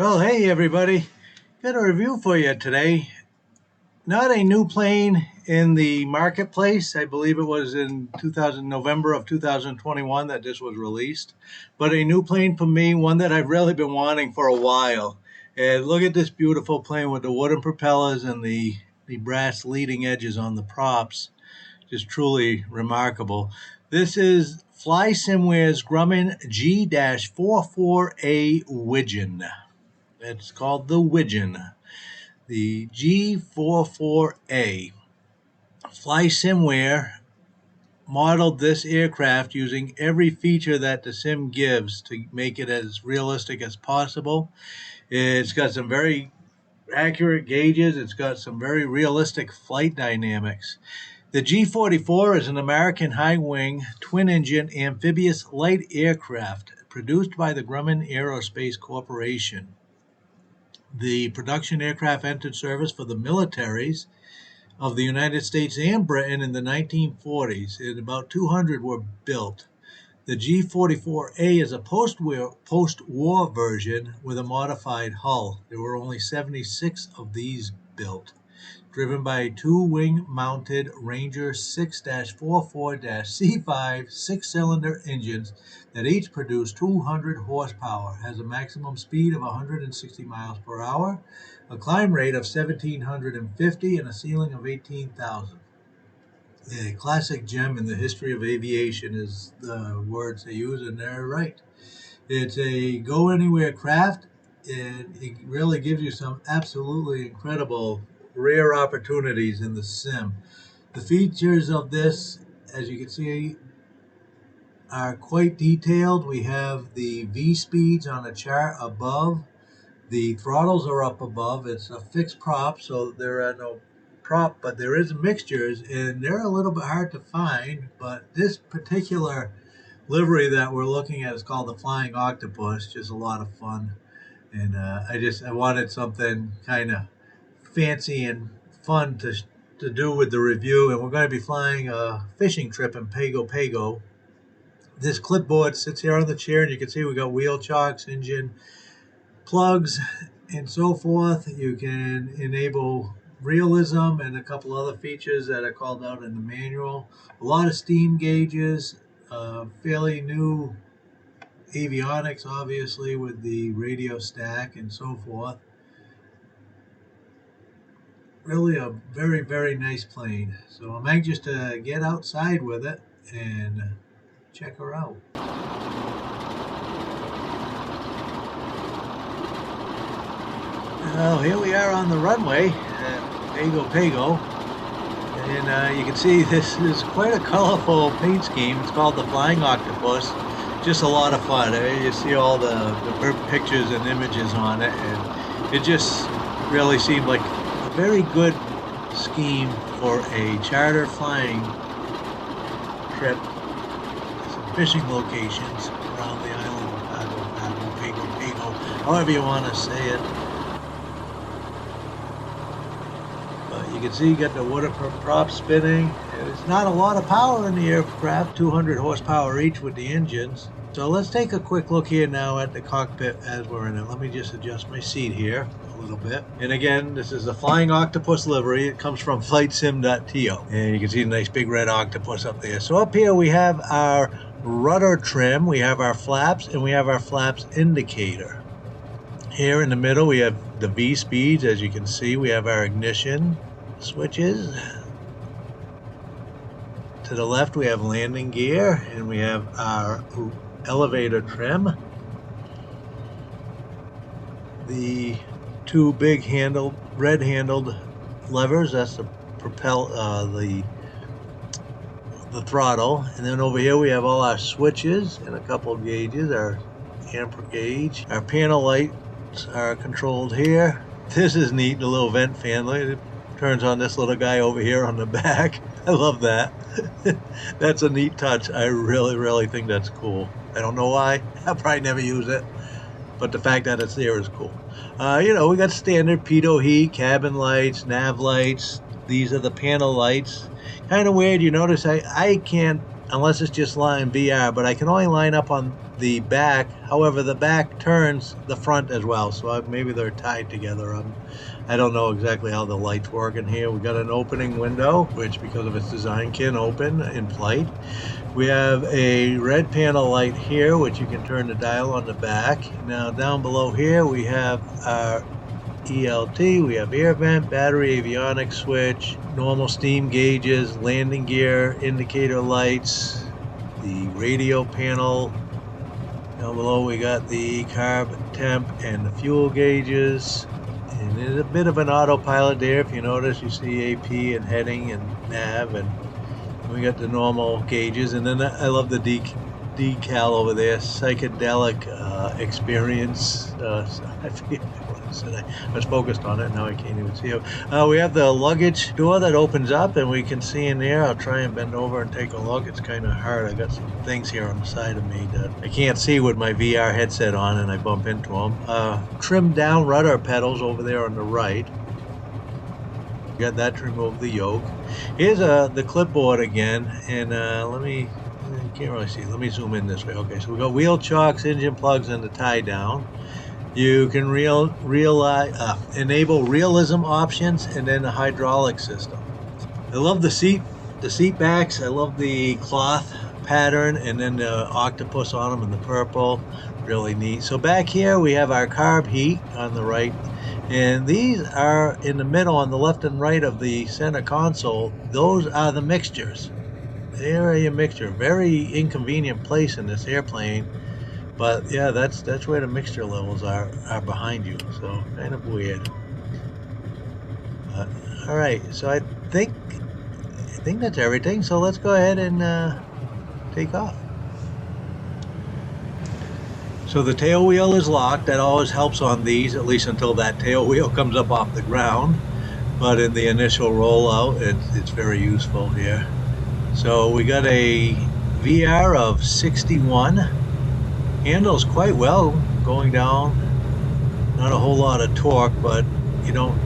Well, hey everybody, got a review for you today. Not a new plane in the marketplace. I believe it was in November of 2021 that this was released, but a new plane for me, one that I've really been wanting for a while. And look at this beautiful plane with the wooden propellers and the brass leading edges on the props. Just truly remarkable. This is Flysimware's Grumman G-44A Widgeon. It's called the Widgeon, the G-44A. Flysimware modeled this aircraft using every feature that the sim gives to make it as realistic as possible. It's got some very accurate gauges. It's got some very realistic flight dynamics. The G-44 is an American high-wing, twin-engine amphibious light aircraft produced by the Grumman Aerospace Corporation. The production aircraft entered service for the militaries of the United States and Britain in the 1940s, and about 200 were built. The G-44A is a post-war version with a modified hull. There were only 76 of these built, driven by two wing-mounted Ranger 6-44-C5 six-cylinder engines that each produce 200 horsepower, has a maximum speed of 160 miles per hour, a climb rate of 1,750, and a ceiling of 18,000. A classic gem in the history of aviation is the words they use, and they're right. It's a go-anywhere craft, and it really gives you some absolutely incredible rare opportunities in the sim. The features of this, as you can see, are quite detailed. We have the V speeds on the chart above. The throttles are up above. It's a fixed prop, so there are no prop, but there is mixtures, and they're a little bit hard to find. But this particular livery that we're looking at is called the Flying Octopus. Just a lot of fun, and I wanted something kind of fancy and fun to do with the review, and we're going to be flying a fishing trip in Pago. This clipboard sits here on the chair, and you can see we got wheel chocks, engine plugs, and so forth. You can enable realism and a couple other features that are called out in the manual. A lot of steam gauges, fairly new avionics, obviously, with the radio stack and so forth. Really a very, very nice plane. So I'm anxious to get outside with it and check her out. Well, here we are on the runway at Pago. And you can see this is quite a colorful paint scheme. It's called the Flying Octopus. Just a lot of fun. You see all the pictures and images on it, and it just really seemed like a very good scheme for a charter flying trip. Some fishing locations around the island of Pago, however you want to say it. But you can see you got the water prop spinning. There's not a lot of power in the aircraft, 200 horsepower each with the engines. So let's take a quick look here now at the cockpit as we're in it. Let me just adjust my seat here a little bit. And again, this is the Flying Octopus livery. It comes from flightsim.to. And you can see the nice big red octopus up there. So up here we have our rudder trim, we have our flaps, and we have our flaps indicator. Here in the middle we have the V speeds. As you can see, we have our ignition switches. To the left we have landing gear, and we have our elevator trim. The two big red handled levers, that's the the throttle. And then over here we have all our switches and a couple of gauges, our amper gauge. Our panel lights are controlled here. This is neat, the little vent fan. It turns on this little guy over here on the back. I love that. That's a neat touch. I really think that's cool. I don't know why. I'll probably never use it, but the fact that it's there is cool. We got standard pitot heat, cabin lights, nav lights. These are the panel lights. Kind of weird. You notice I can't unless it's just line VR, but I can only line up on the back. However, the back turns the front as well, so maybe they're tied together. I don't know exactly how the lights work in here. We got an opening window, which because of its design can open in flight. We have a red panel light here, which you can turn the dial on the back. Now down below here we have our ELT, we have air vent, battery, avionics switch, normal steam gauges, landing gear, indicator lights, the radio panel. Down below we got the carb temp and the fuel gauges. And there's a bit of an autopilot there. If you notice, you see AP and heading and nav, and we got the normal gauges. And then I love the decal over there, psychedelic experience. I was focused on it, now I can't even see it. We have the luggage door that opens up, and we can see in there. I'll try and bend over and take a look. It's kind of hard. I got some things here on the side of me that I can't see with my VR headset on, and I bump into them. Trimmed down rudder pedals over there on the right. Got that to remove the yoke. Here's the clipboard again, and I can't really see. Let me zoom in this way. Okay, so we got wheel chocks, engine plugs, and the tie down. You can enable realism options, and then the hydraulic system. I love the seat backs. I love the cloth pattern, and then the octopus on them in the purple. Really neat. So back here we have our carb heat on the right, and these are in the middle on the left and right of the center console. Those are the mixtures. They're a mixture. Very inconvenient place in this airplane. But yeah, that's where the mixture levels are behind you, so kind of weird. All right, so I think that's everything. So let's go ahead and take off. So the tail wheel is locked. That always helps on these, at least until that tail wheel comes up off the ground. But in the initial rollout, it's very useful here. So we got a VR of 61. Handles quite well going down. Not a whole lot of torque, but you don't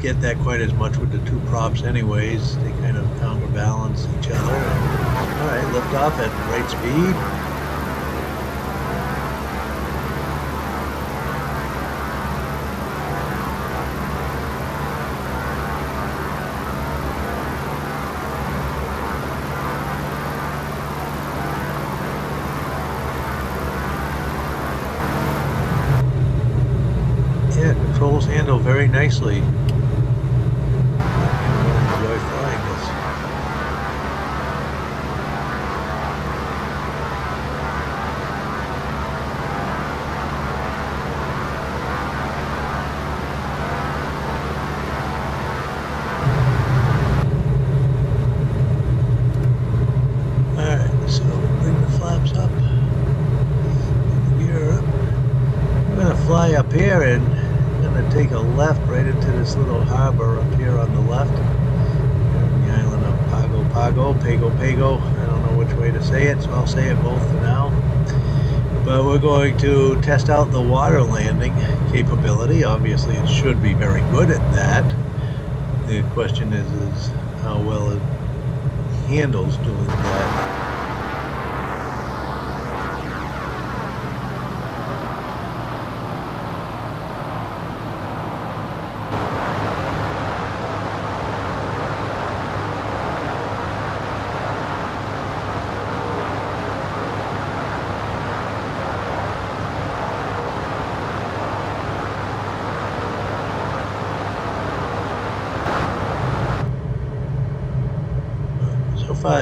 get that quite as much with the two props anyways. They kind of counterbalance each other. All right, lift off at right speed. Controls handle very nicely. I enjoy flying this. Alright, so bring the flaps up. Gear up. I'm going to fly up here and going to take a left right into this little harbor up here on the left. The island of Pago. I don't know which way to say it, so I'll say it both for now. But we're going to test out the water landing capability. Obviously, it should be very good at that. The question is how well it handles doing that.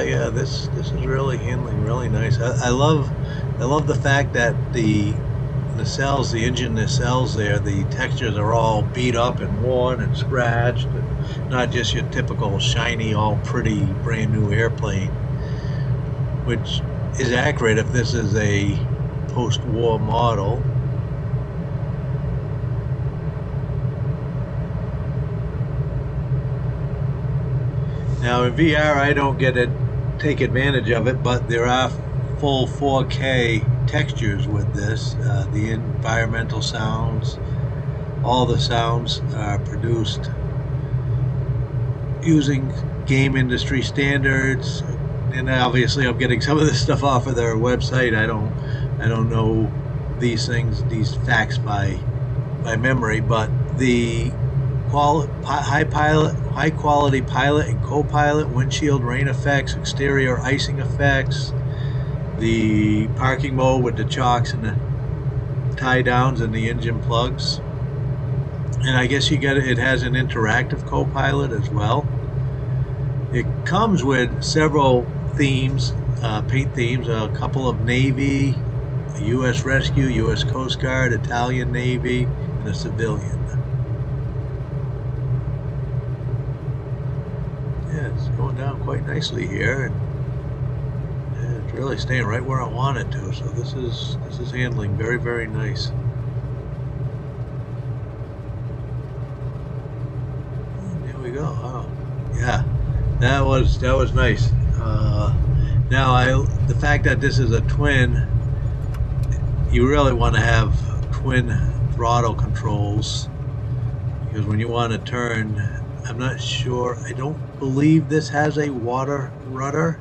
Yeah, this is really handling really nice. I love the fact that the nacelles, the engine nacelles there, the textures are all beat up and worn and scratched, and not just your typical shiny, all pretty brand new airplane, which is accurate if this is a post-war model. Now in VR I don't take advantage of it, but there are full 4K textures with this. The environmental sounds, all the sounds are produced using game industry standards, and obviously I'm getting some of this stuff off of their website. I don't know these facts by memory, but the high quality pilot and co-pilot, windshield rain effects, exterior icing effects, the parking mode with the chocks and the tie downs and the engine plugs. And I guess it has an interactive co-pilot as well. It comes with several themes, paint themes, a couple of Navy, a U.S. Rescue, U.S. Coast Guard, Italian Navy, and a civilian. Yeah, it's going down quite nicely here, and it's really staying right where I want it to. So this is handling very, very nice. And there we go. Oh, yeah, that was nice. Now the fact that this is a twin, you really want to have twin throttle controls, because when you want to turn, I'm not sure, I don't believe this has a water rudder,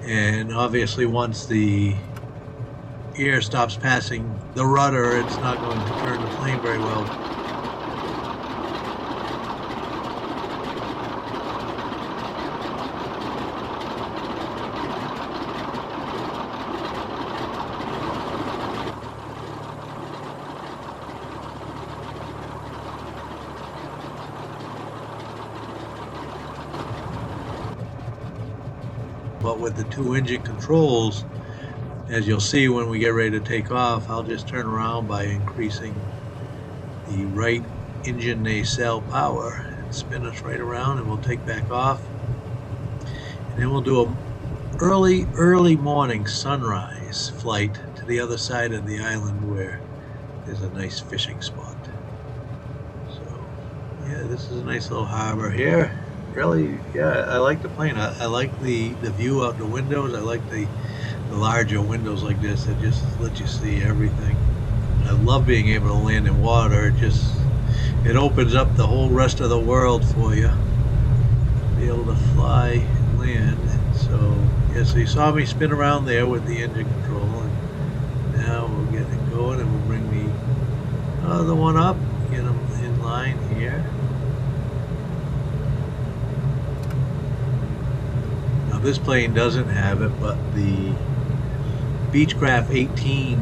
and obviously once the air stops passing the rudder, it's not going to turn the plane very well. But with the two engine controls, as you'll see when we get ready to take off, I'll just turn around by increasing the right engine nacelle power and spin us right around, and we'll take back off. And then we'll do a early morning sunrise flight to the other side of the island where there's a nice fishing spot. So yeah, this is a nice little harbor here. Really, yeah, I like the plane. I like the view out the windows. I like the larger windows like this that just let you see everything. I love being able to land in water. It opens up the whole rest of the world for you. Be able to fly and land. So yeah, so you saw me spin around there with the engine control, and now we'll get it going, and we'll bring the other one up, get them in line here. Now this plane doesn't have it, but the Beechcraft 18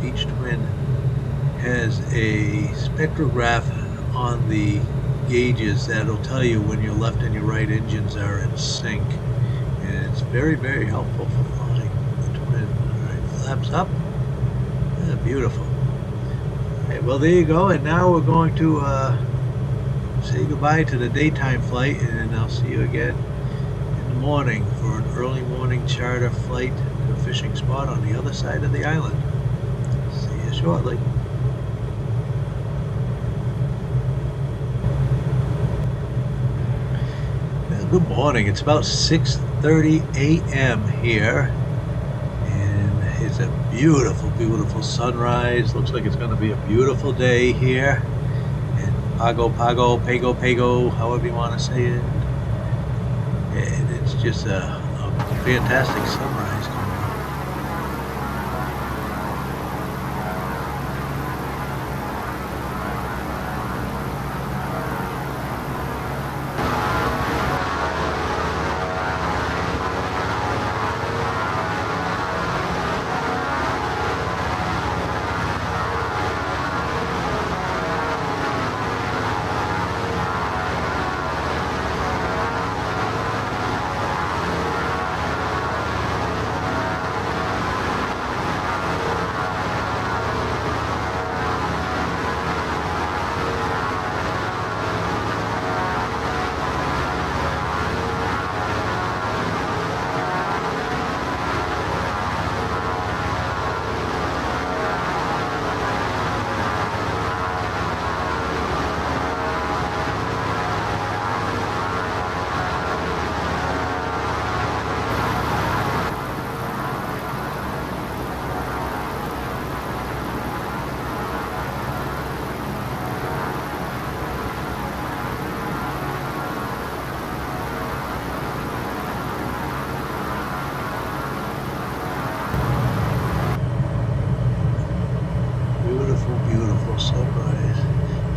Beech Twin has a spectrograph on the gauges that'll tell you when your left and your right engines are in sync, and it's very, very helpful for flying the twin. Alright, flaps up. Yeah, beautiful. Alright, well there you go, and now we're going to say goodbye to the daytime flight, and I'll see you again morning for an early morning charter flight to a fishing spot on the other side of the island. See you shortly. Well, good morning. It's about 6:30 a.m. here, and it's a beautiful, beautiful sunrise. Looks like it's going to be a beautiful day here in Pago, however you want to say it. And it's just a fantastic sunrise coming up.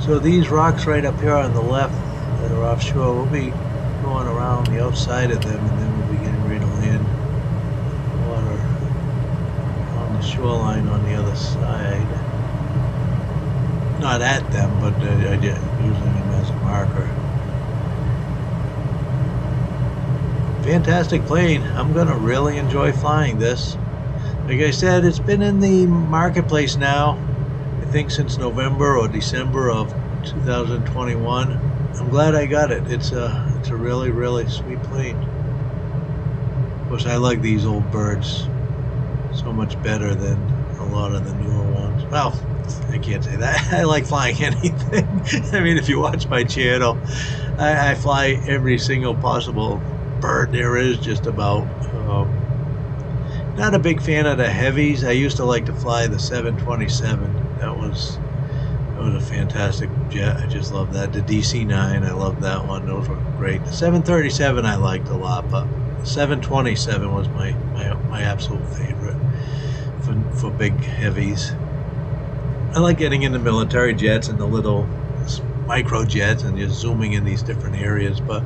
So these rocks right up here on the left that are offshore, we'll be going around the outside of them, and then we'll be getting ready to land water on the shoreline on the other side. Not at them, but using them as a marker. Fantastic plane. I'm going to really enjoy flying this. Like I said, it's been in the marketplace now, I think since November or December of 2021. I'm glad I got it. It's a really, really sweet plane. Of course, I like these old birds so much better than a lot of the newer ones. Well, I can't say that. I like flying anything. I mean, if you watch my channel, I fly every single possible bird there is just about. Not a big fan of the heavies. I used to like to fly the 727. That was a fantastic jet. I just love that. The DC-9, I love that one. Those were great. The 737 I liked a lot, but the 727 was my absolute favorite for big heavies. I like getting into military jets and the little micro jets and just zooming in these different areas. But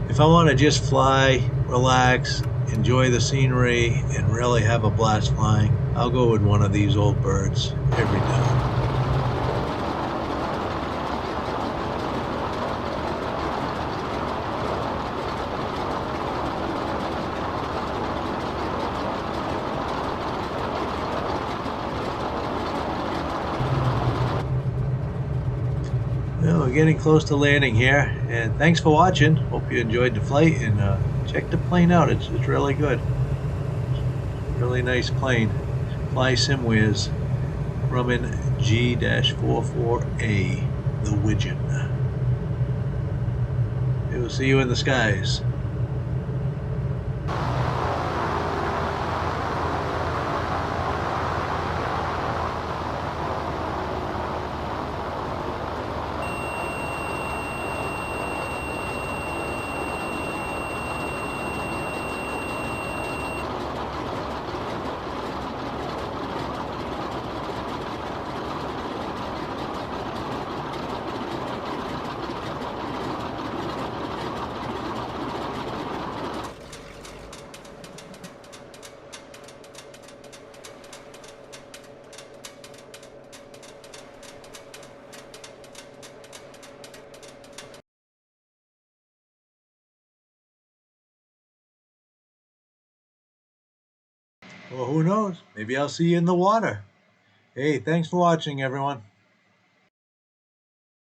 if I want to just fly, relax, enjoy the scenery, and really have a blast flying, I'll go with one of these old birds every time. Well, we're getting close to landing here, and thanks for watching. Hope you enjoyed the flight, and check the plane out. It's really good. Really nice plane. Flysimware's Grumman G-44A, the Widgeon. We will see you in the skies. Well, who knows? Maybe I'll see you in the water. Hey, thanks for watching, everyone.